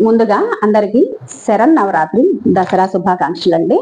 ముందుగా అందరికీ శరన్నవరాత్రి దసరా శుభాకాంక్షలు అండి.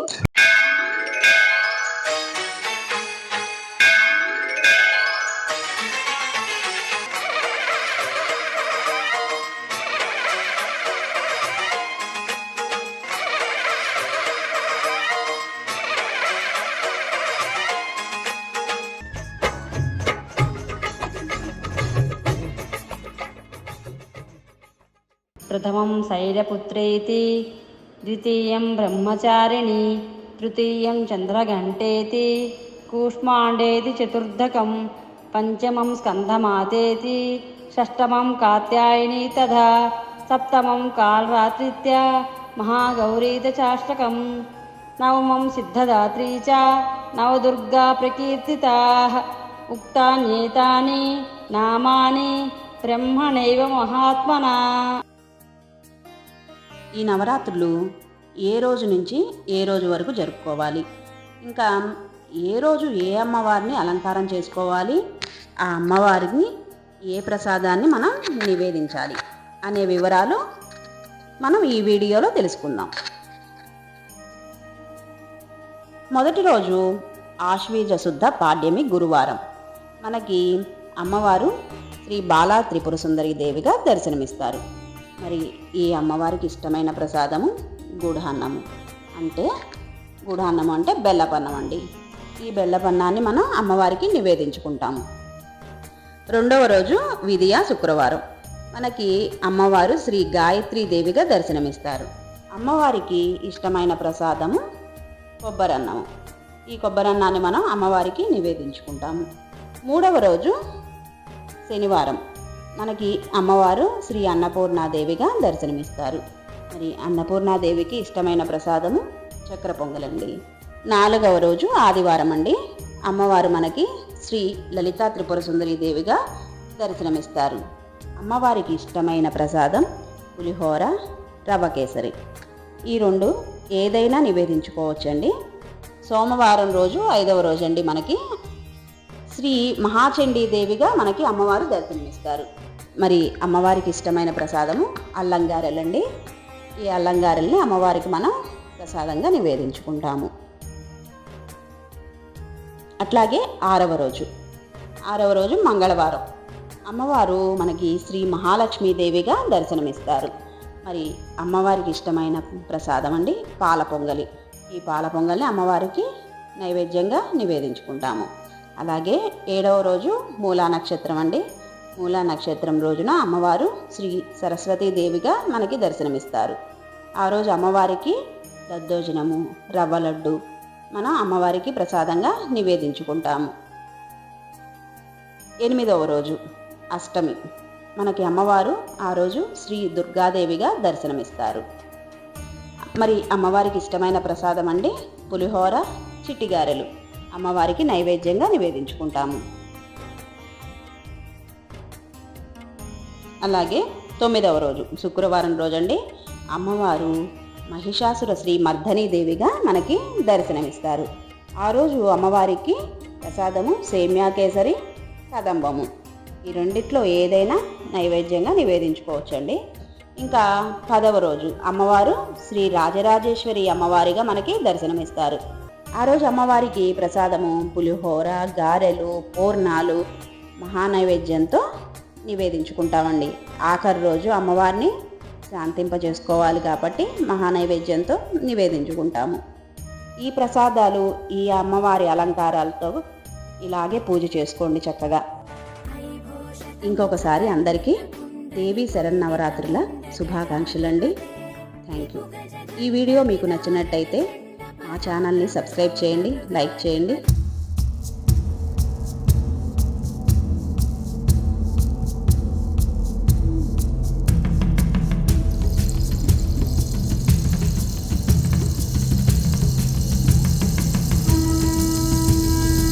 प्रथमं शैलपुत्रेति द्वितीयं ब्रह्मचारिणी तृतीयं चन्द्रघण्टेति कूष्माण्डेति चतुर्दकं पंचमं स्कन्धमातेति षष्ठमं कात्यायनी तथा सप्तमं कालरात्रित्या महागौरी चाष्टकं नवमं सिद्धदात्री च नवदुर्गा प्रकीर्तिताः उक्तान्येतानि नामानि ब्रह्मणैव महात्मना। ఈ నవరాత్రులు ఏ రోజు నుంచి ఏ రోజు వరకు జరుపుకోవాలి, ఇంకా ఏ రోజు ఏ అమ్మవారిని అలంకారం చేసుకోవాలి, ఆ అమ్మవారిని ఏ ప్రసాదాన్ని మనం నివేదించాలి అనే వివరాలు మనం ఈ వీడియోలో తెలుసుకుందాం. మొదటి రోజు ఆశ్వీజ శుద్ధ పాడ్యమి గురువారం. మనకి అమ్మవారు శ్రీ బాలా త్రిపుర సుందరి దేవిగా దర్శనమిస్తారు. మరి ఈ అమ్మవారికి ఇష్టమైన ప్రసాదము గుడాన్నము. గుడాన్నము అంటే బెల్లపన్నం అండి. ఈ బెల్లపన్నాన్ని మనం అమ్మవారికి నివేదించుకుంటాము. రెండవ రోజు విదియ శుక్రవారం. మనకి అమ్మవారు శ్రీ గాయత్రీ దేవిగా దర్శనమిస్తారు. అమ్మవారికి ఇష్టమైన ప్రసాదము కొబ్బరన్నము. ఈ కొబ్బరన్నాన్ని మనం అమ్మవారికి నివేదించుకుంటాము. మూడవ రోజు శనివారం. మనకి అమ్మవారు శ్రీ అన్నపూర్ణాదేవిగా దర్శనమిస్తారు. మరి అన్నపూర్ణాదేవికి ఇష్టమైన ప్రసాదము చక్ర పొంగలండి. నాలుగవ రోజు ఆదివారం అండి. అమ్మవారు మనకి శ్రీ లలితా త్రిపుర సుందరి దేవిగా దర్శనమిస్తారు. అమ్మవారికి ఇష్టమైన ప్రసాదం పులిహోర, రవ్వ కేసరి. ఈ రెండు ఏదైనా నివేదించుకోవచ్చండి. సోమవారం రోజు 5వ రోజు అండి మనకి శ్రీ మహాచండీ దేవిగా మనకి అమ్మవారు దర్శనమిస్తారు. మరి అమ్మవారికి ఇష్టమైన ప్రసాదము అల్లంగారెలండి. ఈ అల్లంగారెల్ని అమ్మవారికి మనం ప్రసాదంగా నివేదించుకుంటాము. అట్లాగే 6వ రోజు మంగళవారం. అమ్మవారు మనకి శ్రీ మహాలక్ష్మీదేవిగా దర్శనమిస్తారు. మరి అమ్మవారికి ఇష్టమైన ప్రసాదం అండి పాల పొంగలి. ఈ పాల పొంగల్ని అమ్మవారికి నైవేద్యంగా నివేదించుకుంటాము. అలాగే 7వ రోజు మూలా నక్షత్రం అండి. మూలా నక్షత్రం రోజున అమ్మవారు శ్రీ సరస్వతీదేవిగా మనకి దర్శనమిస్తారు. ఆ రోజు అమ్మవారికి దద్దోజనము, రవ్వ లడ్డు మనం అమ్మవారికి ప్రసాదంగా నివేదించుకుంటాము. 8వ రోజు అష్టమి. మనకి అమ్మవారు ఆ రోజు శ్రీ దుర్గాదేవిగా దర్శనమిస్తారు. మరి అమ్మవారికి ఇష్టమైన ప్రసాదం అండి పులిహోర, చిట్టిగారెలు అమ్మవారికి నైవేద్యంగా నివేదించుకుంటాము. అలాగే 9వ రోజు శుక్రవారం రోజండి. అమ్మవారు మహిషాసుర శ్రీ మర్ధనీదేవిగా మనకి దర్శనమిస్తారు. ఆ రోజు అమ్మవారికి ప్రసాదము సేమ్యా కేసరి, కదంబము. ఈ రెండిట్లో ఏదైనా నైవేద్యంగా నివేదించుకోవచ్చండి. ఇంకా 10వ రోజు అమ్మవారు శ్రీ రాజరాజేశ్వరి అమ్మవారిగా మనకి దర్శనమిస్తారు. ఆ రోజు అమ్మవారికి ప్రసాదము పులిహోర, గారెలు, పూర్ణాలు మహానైవేద్యంతో నివేదించుకుంటామండి. ఆఖరి రోజు అమ్మవారిని శాంతింపజేసుకోవాలి కాబట్టి మహానైవేద్యంతో నివేదించుకుంటాము. ఈ ప్రసాదాలు ఈ అమ్మవారి అలంకారాలతో ఇలాగే పూజ చేసుకోండి చక్కగా. ఇంకొకసారి అందరికీ దేవి శరన్నవరాత్రుల శుభాకాంక్షలు అండి. Thank you. ఈ వీడియో మీకు నచ్చినట్టయితే మా ఛానల్ని సబ్స్క్రైబ్ చేయండి, లైక్ చేయండి.